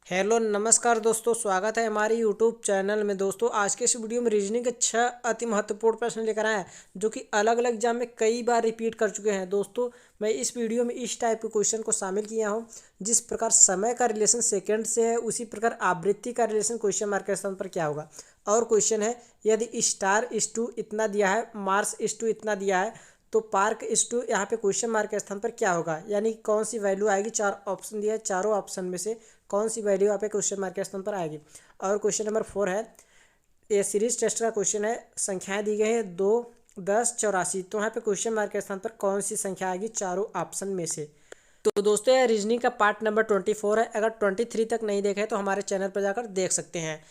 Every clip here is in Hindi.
हेलो नमस्कार दोस्तों, स्वागत है हमारे यूट्यूब चैनल में। दोस्तों आज के इस वीडियो में रीजनिंग के 6 अति महत्वपूर्ण प्रश्न लेकर आए हैं जो कि अलग अलग एग्जाम में कई बार रिपीट कर चुके हैं। दोस्तों मैं इस वीडियो में इस टाइप के क्वेश्चन को शामिल किया हूं, जिस प्रकार समय का रिलेशन सेकंड से है उसी प्रकार आवृत्ति का रिलेशन क्वेश्चन मार्क के स्थान पर क्या होगा। और क्वेश्चन है, यदि स्टार इस टू इतना दिया है, मार्स इस टू इतना दिया है, तो पार्क इस टू यहाँ पे क्वेश्चन मार्क के स्थान पर क्या होगा, यानी कौन सी वैल्यू आएगी। 4 ऑप्शन दिया है, चारों ऑप्शन में से कौन सी वैल्यू यहाँ पे क्वेश्चन मार्क के स्थान पर आएगी। और क्वेश्चन नंबर 4 है, ये सीरीज टेस्ट का क्वेश्चन है। संख्याएं दी गई है 2, 10, 84, तो यहाँ पे क्वेश्चन मार्क के स्थान पर कौन सी संख्या आएगी चारों ऑप्शन में से। तो दोस्तों यह रीजनिंग का पार्ट नंबर 24 है। अगर 23 तक नहीं देखे तो हमारे चैनल पर जाकर देख सकते हैं।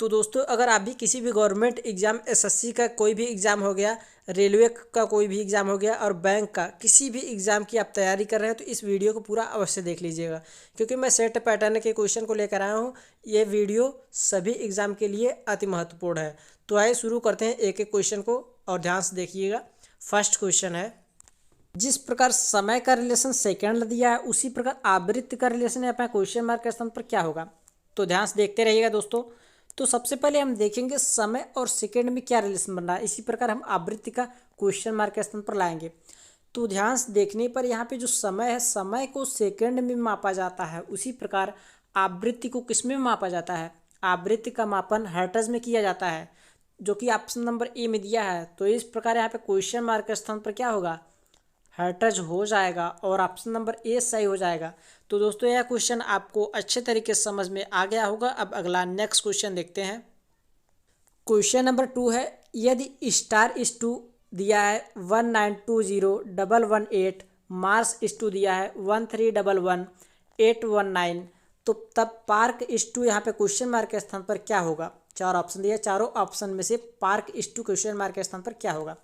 तो दोस्तों अगर आप भी किसी भी गवर्नमेंट एग्जाम, एसएससी का कोई भी एग्ज़ाम हो गया, रेलवे का कोई भी एग्ज़ाम हो गया और बैंक का किसी भी एग्ज़ाम की आप तैयारी कर रहे हैं तो इस वीडियो को पूरा अवश्य देख लीजिएगा, क्योंकि मैं सेट पैटर्न के क्वेश्चन को लेकर आया हूँ। ये वीडियो सभी एग्ज़ाम के लिए अति महत्वपूर्ण है। तो आइए शुरू करते हैं एक एक क्वेश्चन को और ध्यान से देखिएगा। फर्स्ट क्वेश्चन है, जिस प्रकार समय का रिलेशन सेकंड दिया है उसी प्रकार आवृत्ति का रिलेशन है अपना क्वेश्चन मार्क के स्थान पर क्या होगा। तो ध्यान से देखते रहिएगा दोस्तों। तो सबसे पहले हम देखेंगे समय और सेकंड में क्या रिलेशन बन रहा है, इसी प्रकार हम आवृत्ति का क्वेश्चन मार्क के स्थान पर लाएंगे। तो ध्यान से देखने पर यहाँ पे जो समय है, समय को सेकंड में मापा जाता है, उसी प्रकार आवृत्ति को किस में मापा जाता है। आवृत्ति का मापन हर्ट्ज में किया जाता है, जो कि ऑप्शन नंबर ए में दिया है। तो इस प्रकार यहाँ पे क्वेश्चन मार्क के स्थान पर क्या होगा, हर्ट्ज हो जाएगा और ऑप्शन नंबर ए सही हो जाएगा। तो दोस्तों यह क्वेश्चन आपको अच्छे तरीके से समझ में आ गया होगा। अब अगला नेक्स्ट क्वेश्चन देखते हैं। क्वेश्चन नंबर 2 है, यदि स्टार इस टू दिया है 1920118, मार्स इस टू दिया है 1311819, तो तब पार्क इस टू यहाँ पे क्वेश्चन मार्क के स्थान पर क्या होगा। 4 ऑप्शन दिया, चारों ऑप्शन में से पार्क इस टू क्वेश्चन मार्क के स्थान पर क्या होगा।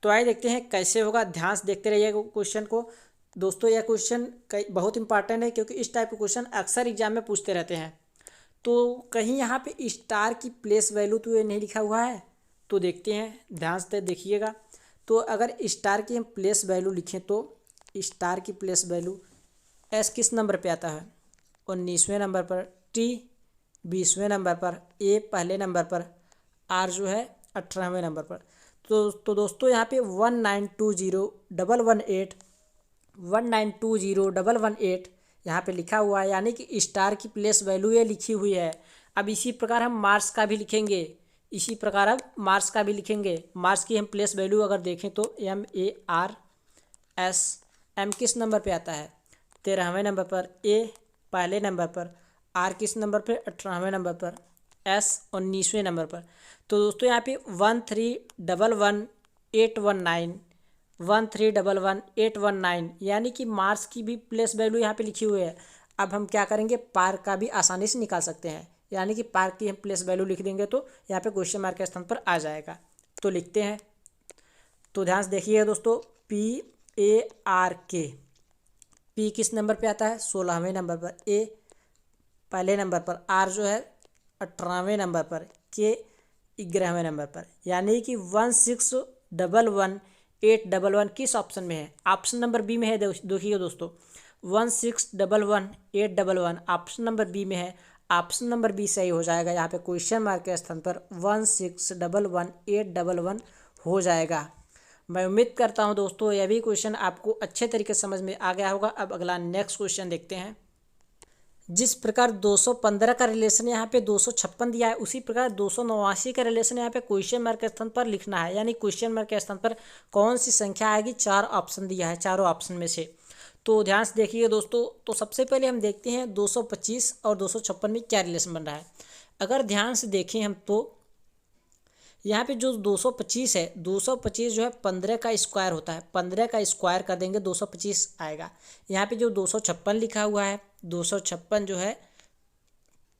तो आइए देखते हैं कैसे होगा। ध्यान से देखते रहिएगा क्वेश्चन को। दोस्तों यह क्वेश्चन बहुत इंपॉर्टेंट है, क्योंकि इस टाइप के क्वेश्चन अक्सर एग्जाम में पूछते रहते हैं। तो कहीं यहाँ पे स्टार की प्लेस वैल्यू तो ये नहीं लिखा हुआ है, तो देखते हैं, ध्यान से देखिएगा। तो अगर स्टार की हम प्लेस वैल्यू लिखें तो स्टार की प्लेस वैल्यू एस किस नंबर पे आता है, 19वें नंबर पर, टी 20वें नंबर पर, ए पहले नंबर पर, आर जो है 18वें नंबर पर। तो दोस्तों यहाँ पे 1920118 यहाँ पे लिखा हुआ है, यानी कि स्टार की प्लेस वैल्यू ये लिखी हुई है। अब इसी प्रकार हम मार्स का भी लिखेंगे, मार्स की हम प्लेस वैल्यू अगर देखें तो MARS, एम किस नंबर पे आता है, 13वें नंबर पर, ए पहले नंबर पर, आर किस नंबर पे, 18वें नंबर पर, एस 19वें नंबर पर। तो दोस्तों यहाँ पे 1311819 यानी कि मार्स की भी प्लेस वैल्यू यहाँ पे लिखी हुई है। अब हम क्या करेंगे, पार का भी आसानी से निकाल सकते हैं, यानी कि पार की हम प्लेस वैल्यू लिख देंगे तो यहाँ पे क्वेश्चन मार्क के स्थान पर आ जाएगा। तो लिखते हैं, तो ध्यान से देखिएगा दोस्तों। PARK, पी किस नंबर पे आता है, 16वें नंबर पर, ए पहले नंबर पर, आर जो है 18वें नंबर पर, के 11वें नंबर पर, यानी कि 1611811 किस ऑप्शन में है, ऑप्शन नंबर बी में है। देखिए दोस्तों 1611811 ऑप्शन नंबर बी में है। ऑप्शन नंबर बी सही हो जाएगा। यहाँ पे क्वेश्चन मार्क के स्थान पर 1611811 हो जाएगा। मैं उम्मीद करता हूँ दोस्तों यह भी क्वेश्चन आपको अच्छे तरीके से समझ में आ गया होगा। अब अगला नेक्स्ट क्वेश्चन देखते हैं। जिस प्रकार 215 का रिलेशन यहाँ पे 256 दिया है, उसी प्रकार 289 का रिलेशन यहाँ पे क्वेश्चन मार्क के स्थान पर लिखना है, यानी क्वेश्चन मार्क के स्थान पर कौन सी संख्या आएगी। 4 ऑप्शन दिया है, चारों ऑप्शन में से। तो ध्यान से देखिए दोस्तों। तो सबसे पहले हम देखते हैं 225 और 256 में क्या रिलेशन बन रहा है। अगर ध्यान से देखें हम तो यहाँ पे जो 225 है, 225 जो है 15 का स्क्वायर होता है, 15 का स्क्वायर कर देंगे 225 आएगा। यहाँ पे जो 256 लिखा हुआ है, 256 जो है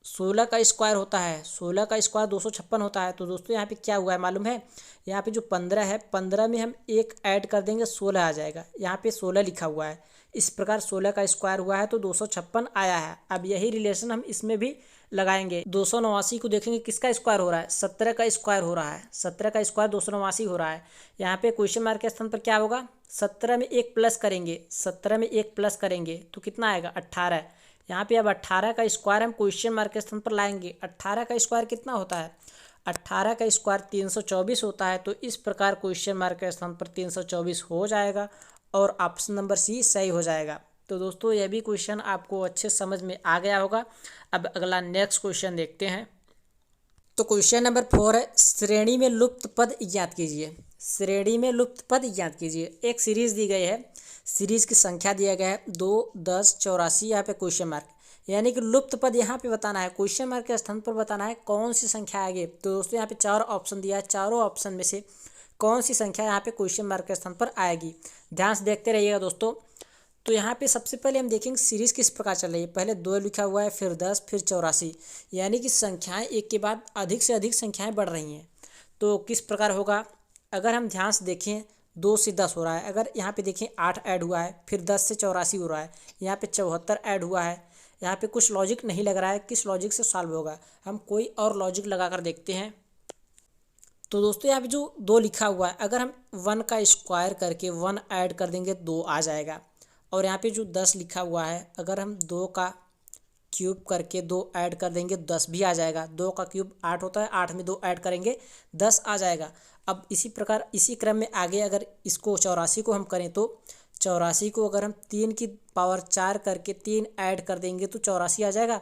16 का स्क्वायर होता है, 16 का स्क्वायर 256 होता है। तो दोस्तों यहाँ पे क्या हुआ है मालूम है, यहाँ पे जो 15 है, 15 में हम एक ऐड कर देंगे 16 आ जाएगा। यहाँ पे 16 लिखा हुआ है, इस प्रकार 16 का स्क्वायर हुआ है तो 256 आया है। अब यही रिलेशन हम इसमें भी लगाएंगे। 289 को देखेंगे किसका स्क्वायर हो रहा है, 17 का स्क्वायर हो रहा है, 17 का स्क्वायर 289 हो रहा है। यहाँ पे क्वेश्चन मार्क के स्थान पर क्या होगा, 17 में एक प्लस करेंगे, 17 में एक प्लस करेंगे तो कितना आएगा, 18। यहाँ पे अब 18 का स्क्वायर हम क्वेश्चन मार्क के स्थान पर लाएंगे। 18 का स्क्वायर कितना होता है? 18 का स्क्वायर 324 होता है। तो इस प्रकार क्वेश्चन मार्क के स्थान पर 324 हो जाएगा और ऑप्शन नंबर सी सही हो जाएगा। तो दोस्तों यह भी क्वेश्चन आपको अच्छे समझ में आ गया होगा। अब अगला नेक्स्ट क्वेश्चन देखते हैं। तो क्वेश्चन नंबर 4 है, श्रेणी में लुप्त पद ज्ञात कीजिए। श्रेणी में लुप्त पद ज्ञात कीजिए। एक सीरीज दी गई है, सीरीज की संख्या दिया गया है 2, 10, 84, यहाँ पे क्वेश्चन मार्क, यानी कि लुप्त पद यहाँ पे बताना है, क्वेश्चन मार्क के स्थान पर बताना है कौन सी संख्या आएगी। तो दोस्तों यहाँ पे 4 ऑप्शन दिया है, चारों ऑप्शन में से कौन सी संख्या यहाँ पे क्वेश्चन मार्क के स्थान पर आएगी। ध्यान से देखते रहिएगा दोस्तों। तो यहाँ पे सबसे पहले हम देखेंगे सीरीज़ किस प्रकार चल रही है। पहले 2 लिखा हुआ है, फिर 10, फिर 84, यानी कि संख्याएं एक के बाद अधिक से अधिक संख्याएं बढ़ रही हैं। तो किस प्रकार होगा, अगर हम ध्यान से देखें 2 से 10 हो रहा है, अगर यहाँ पे देखें 8 ऐड हुआ है, फिर 10 से 84 हो रहा है, यहाँ पे 74 ऐड हुआ है। यहाँ पे कुछ लॉजिक नहीं लग रहा है, किस लॉजिक से सॉल्व होगा, हम कोई और लॉजिक लगा कर देखते हैं। तो दोस्तों यहाँ पे जो 2 लिखा हुआ है, अगर हम 1 का स्क्वायर करके 1 ऐड कर देंगे 2 आ जाएगा। और यहाँ पे जो 10 लिखा हुआ है, अगर हम 2 का क्यूब करके 2 ऐड कर देंगे 10 भी आ जाएगा। 2 का क्यूब 8 होता है, 8 में 2 ऐड करेंगे 10 आ जाएगा। अब इसी प्रकार इसी क्रम में आगे अगर इसको 84 को हम करें तो 84 को अगर हम 3 की पावर 4 करके 3 ऐड कर देंगे तो 84 आ जाएगा।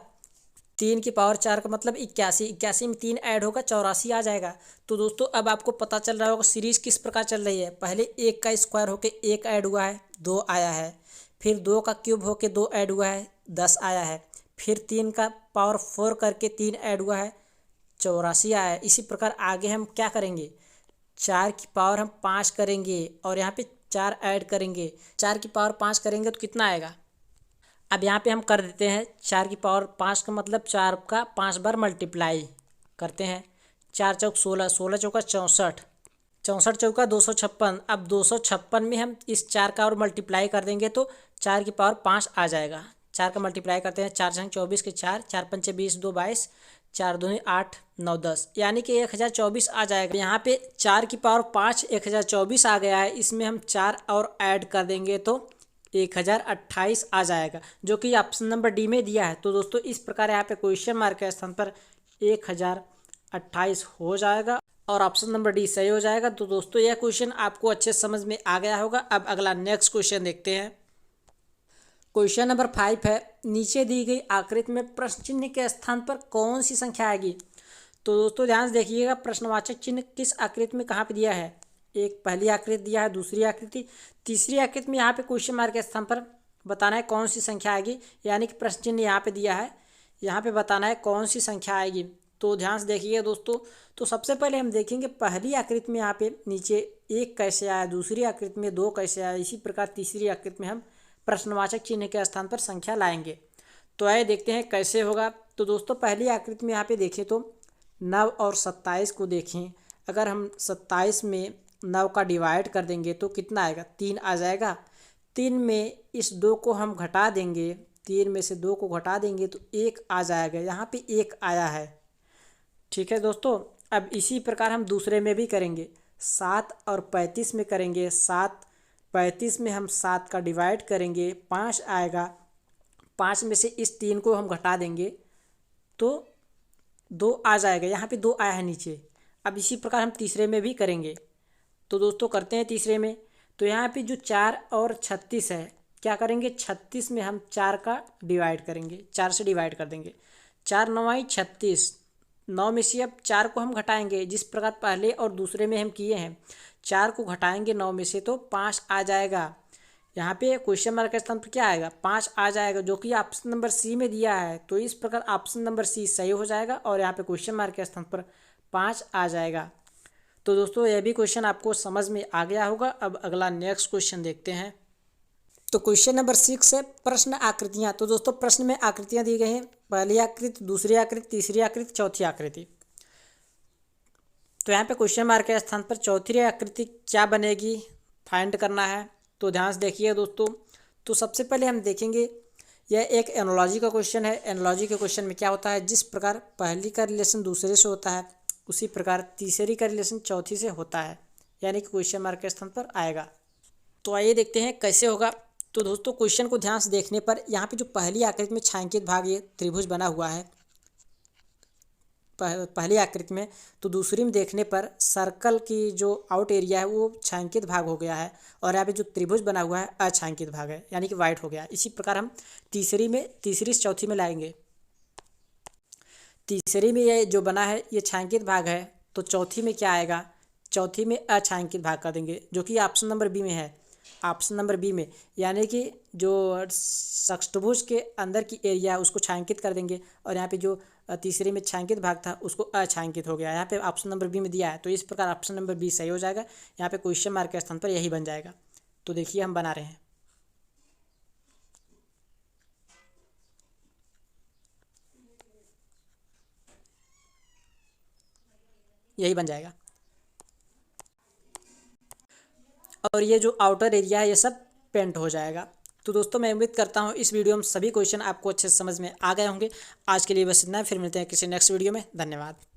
3 की पावर 4 का मतलब 81, 81 में 3 ऐड होगा 84 आ जाएगा। तो दोस्तों अब आपको पता चल रहा होगा सीरीज़ किस प्रकार चल रही है। पहले 1 का स्क्वायर होके 1 ऐड हुआ है 2 आया है, फिर 2 का क्यूब होके 2 ऐड हुआ है 10 आया है, फिर 3 का पावर 4 करके 3 ऐड हुआ है 84 आया है। इसी प्रकार आगे हम क्या करेंगे, 4 की पावर हम 5 करेंगे और यहाँ पे 4 ऐड करेंगे। 4 की पावर 5 करेंगे तो कितना आएगा। अब यहाँ पे हम कर देते हैं 4 की पावर 5 का मतलब 4 का 5 बार मल्टीप्लाई करते हैं। 4 चौक 16, 16 चौका 64, 64 चौका 256। अब 256 में हम इस 4 का और मल्टीप्लाई कर देंगे तो 4 की पावर 5 आ जाएगा। 4 का मल्टीप्लाई करते हैं, 4 छंग 24 के 4, 4 पंचे 20, 2 22, 4 दूनी 8, 9 10, यानी कि 1024 आ जाएगा। यहाँ पे 4 की पावर 5 1024 आ गया है, इसमें हम 4 और ऐड कर देंगे तो 1028 आ जाएगा, जो कि ऑप्शन नंबर डी में दिया है। तो दोस्तों इस प्रकार यहाँ पे क्वेश्चन मार्क के स्थान पर 1028 हो जाएगा और ऑप्शन नंबर डी सही हो जाएगा। तो दोस्तों यह क्वेश्चन आपको अच्छे समझ में आ गया होगा। अब अगला नेक्स्ट क्वेश्चन देखते हैं। क्वेश्चन नंबर 5 है, नीचे दी गई आकृति में प्रश्न चिन्ह के स्थान पर कौन सी संख्या आएगी। तो दोस्तों ध्यान से देखिएगा, प्रश्नवाचक चिन्ह किस आकृति में कहाँ पे दिया है। एक पहली आकृति दिया है, दूसरी आकृति, तीसरी आकृति में यहाँ पे क्वेश्चन मार्क के स्थान पर बताना है कौन सी संख्या आएगी, यानी कि प्रश्न चिन्ह यहाँ पे दिया है, यहाँ पे बताना है कौन सी संख्या आएगी। तो ध्यान से देखिएगा दोस्तों। तो सबसे पहले हम देखेंगे पहली आकृति में यहाँ पे नीचे 1 कैसे आया, दूसरी आकृति में 2 कैसे आया, इसी प्रकार तीसरी आकृति में हम प्रश्नवाचक चिन्ह के स्थान पर संख्या लाएंगे। तो आइए देखते हैं कैसे होगा। तो दोस्तों पहली आकृति में यहाँ पे देखें तो 9 और 27 को देखें, अगर हम 27 में 9 का डिवाइड कर देंगे तो कितना आएगा, 3 आ जाएगा। 3 में इस 2 को हम घटा देंगे, 3 में से 2 को घटा देंगे तो 1 आ जाएगा, यहाँ पे 1 आया है। ठीक है दोस्तों, अब इसी प्रकार हम दूसरे में भी करेंगे, 7 और 35 में करेंगे। 7 35 में हम 7 का डिवाइड करेंगे, 5 आएगा। 5 में से इस 3 को हम घटा देंगे तो 2 आ जाएगा, यहाँ पे 2 आया है नीचे। अब इसी प्रकार हम तीसरे में भी करेंगे। तो दोस्तों करते हैं तीसरे में। तो यहाँ पे जो 4 और 36 है, क्या करेंगे, 36 में हम 4 का डिवाइड करेंगे, 4 से डिवाइड कर देंगे। 4 9 36, 9 में से अब 4 को हम घटाएंगे, जिस प्रकार पहले और दूसरे में हम किए हैं। 4 को घटाएंगे 9 में से तो 5 आ जाएगा। यहाँ पे क्वेश्चन मार्क के स्थान पर क्या आएगा, 5 आ जाएगा, जो कि ऑप्शन नंबर सी में दिया है। तो इस प्रकार ऑप्शन नंबर सी सही हो जाएगा और यहाँ पे क्वेश्चन मार्क के स्थान पर 5 आ जाएगा। तो दोस्तों यह भी क्वेश्चन आपको समझ में आ गया होगा। अब अगला नेक्स्ट क्वेश्चन देखते हैं। तो क्वेश्चन नंबर 6 है, प्रश्न आकृतियाँ। तो दोस्तों प्रश्न में आकृतियाँ दी गई हैं, पहली आकृति, दूसरी आकृति, तीसरी आकृति, चौथी आकृति। तो यहाँ पे क्वेश्चन मार्क के स्थान पर चौथी आकृति क्या बनेगी फाइंड करना है। तो ध्यान से देखिए दोस्तों। तो सबसे पहले हम देखेंगे, यह एक एनालॉजी का क्वेश्चन है। एनालॉजी के क्वेश्चन में क्या होता है, जिस प्रकार पहली का रिलेशन दूसरे से होता है उसी प्रकार तीसरी का रिलेशन चौथी से होता है, यानी कि क्वेश्चन मार्क के स्थान पर आएगा। तो आइए देखते हैं कैसे होगा। तो दोस्तों क्वेश्चन को ध्यान से देखने पर यहाँ पे जो पहली आकृति में छायांकित भाग ये त्रिभुज बना हुआ है पहली आकृति में, तो दूसरी में देखने पर सर्कल की जो आउट एरिया है वो छायांकित भाग हो गया है और यहाँ पे जो त्रिभुज बना हुआ है अछायांकित भाग है, यानी कि वाइट हो गया। इसी प्रकार हम तीसरी से चौथी में लाएंगे। तीसरी में ये जो बना है ये छायांकित भाग है, तो चौथी में क्या आएगा, चौथी में अछायांकित भाग कर देंगे, जो कि ऑप्शन नंबर बी में है। ऑप्शन नंबर बी में यानी कि जो षष्ठभुज के अंदर की एरिया है उसको छायांकित कर देंगे और यहाँ पे जो तीसरे में छायांकित भाग था उसको अछायांकित हो गया। यहाँ पे ऑप्शन नंबर बी में दिया है, तो इस प्रकार ऑप्शन नंबर बी सही हो जाएगा। यहाँ पे क्वेश्चन मार्क के स्थान पर यही बन जाएगा। तो देखिए हम बना रहे हैं, यही बन जाएगा। और ये जो आउटर एरिया है ये सब पेंट हो जाएगा। तो दोस्तों मैं उम्मीद करता हूँ इस वीडियो में सभी क्वेश्चन आपको अच्छे से समझ में आ गए होंगे। आज के लिए बस इतना है, फिर मिलते हैं किसी नेक्स्ट वीडियो में। धन्यवाद।